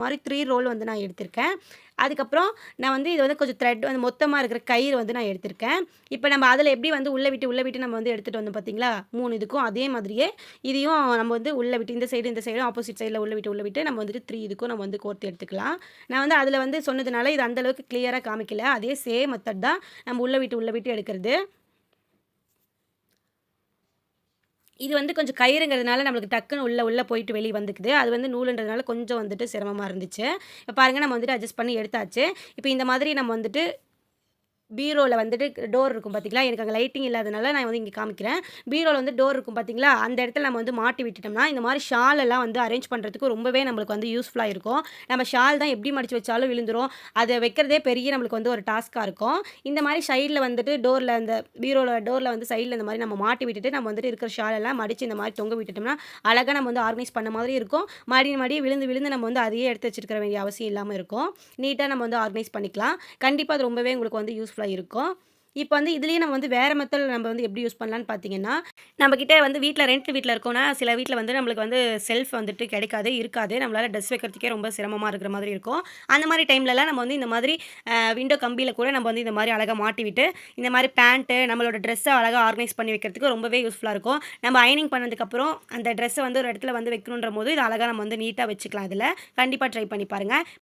மாதிரி 3 ரோல் வந்து நான் எடுத்திருக்கேன். அதுக்கப்புறம் நான் வந்து இது வந்து கொஞ்சம் த்ரெட் வந்து மொத்தமா இருக்கிற கயிறு வந்து நான் எடுத்திருக்கேன். இப்ப நம்ம அதில எப்படி வந்து உள்ள விட்டு நம்ம வந்து எடுத்துட்டு வந்தோம் பார்த்தீங்களா? 3 இதுக்கும் அதே மாதிரியே இதையும் நம்ம வந்து உள்ள விட்டு இந்த சைடும் ஆப்போசிட் சைட்ல உள்ள விட்டு நம்ம வந்துட்டு 3 இதுக்கும் நம்ம வந்து கோர்த்து எடுத்துக்கலாம். நான் வந்து அதில வந்து சொன்னதுனால இது அந்த அளவுக்கு கிளியரா காமிக்கல. அதே சேம் மெத்தட் தான் நம்ம உள்ள விட்டு எடுக்கிறது. இது வந்து கொஞ்சம் கயிறுங்கிறதுனால நம்மளுக்கு டக்குனு உள்ள போயிட்டு வெளிய வந்துக்குது. அது வந்து நூலுன்றதுனால கொஞ்சம் வந்துட்டு சிரமமா இருந்துச்சு. இப்ப பாருங்க நம்ம வந்துட்டு அட்ஜஸ்ட் பண்ணி எடுத்தாச்சு. இப்ப இந்த மாதிரி நம்ம வந்துட்டு பீரோல வந்துட்டு டோர் இருக்கும் பார்த்தீங்களா? எனக்கு அங்க லைட்டிங் இல்லாதனால நான் வந்து இங்க காமிக்கிறேன். பீரோல வந்து டோர் இருக்கும் பார்த்தீங்களா? அந்த இடத்துல நம்ம வந்து மாட்டி விட்டுட்டோம்னா, இந்த மாரி ஷால் எல்லாம் வந்து அரேஞ்ச் பண்றதுக்கு ரொம்பவே நம்மளுக்கு வந்து யூஸ்ஃபுல்லா இருக்கும். நம்ம ஷால் தான் எப்படி மடிச்சு வச்சாலும் விழுந்துரும். அத வைக்கிறதே பெரிய நம்மளுக்கு வந்து ஒரு டாஸ்க்கா இருக்கும். இந்த மாரி சைட்ல வந்துட்டு டோர்ல அந்த பீரோல டோர்ல வந்து சைட்ல இந்த மாரி நம்ம மாட்டி விட்டுட்டு, நம்ம வந்துட்டு இருக்கிற ஷால் எல்லாம் மடிச்சு இந்த மாரி தொங்க விட்டுட்டோம்னா, அழகா நம்ம வந்து ஆர்கனைஸ் பண்ண மாதிரி இருக்கும். மடி விழுந்து நம்ம வந்து அதையே எடுத்து வச்சிருக்க வேண்டிய அவசியம் இல்லாம இருக்கும். நீட்டா நம்ம வந்து ஆர்கனைஸ் பண்ணிக்கலாம். கண்டிப்பா அது ரொம்பவே உங்களுக்கு வந்து யூஸ்ஃபுல்லா இருக்கும். இப்ப வந்து இதுலயே நம்ம வந்து வேற மெத்தட்ல நம்ம வந்து எப்படி யூஸ் பண்ணலான்னு பார்த்தீங்கன்னா, நம்ம கிட்ட வந்து ரெண்ட் வீட்ல இருக்கோம்னா, சில வீட்ல வந்து நம்மளுக்கு வந்து செல்ஃப் வந்துட்டு இருக்காது. நம்மளால ட்ரெஸ் வைக்கிறதுக்கே ரொம்ப சிரமமா இருக்கிற மாதிரி இருக்கும். அந்த மாரி டைம்லலாம் நம்ம வந்து இந்த மாதிரி விண்டோ கம்பியில கூட நம்ம வந்து இந்த மாரி அழகா மாட்டி விட்டு, இந்த மாரி பேண்ட் நம்மளோட ட்ரெஸ்ஸ அழகா ஆர்கனைஸ் பண்ணி வைக்கிறதுக்கு ரொம்பவே யூஸ்ஃபுல்லா இருக்கும். நம்ம அயர்னிங் பண்ணதுக்கப்புறம் அந்த ட்ரெஸ்ஸ வந்து ஒரு இடத்துல வந்து வைக்கணுன்றபோது, இத அழகா நம்ம வந்து நீட்டா வச்சுக்கலாம் இதுல. கண்டிப்பா ட்ரை பண்ணி பாருங்க.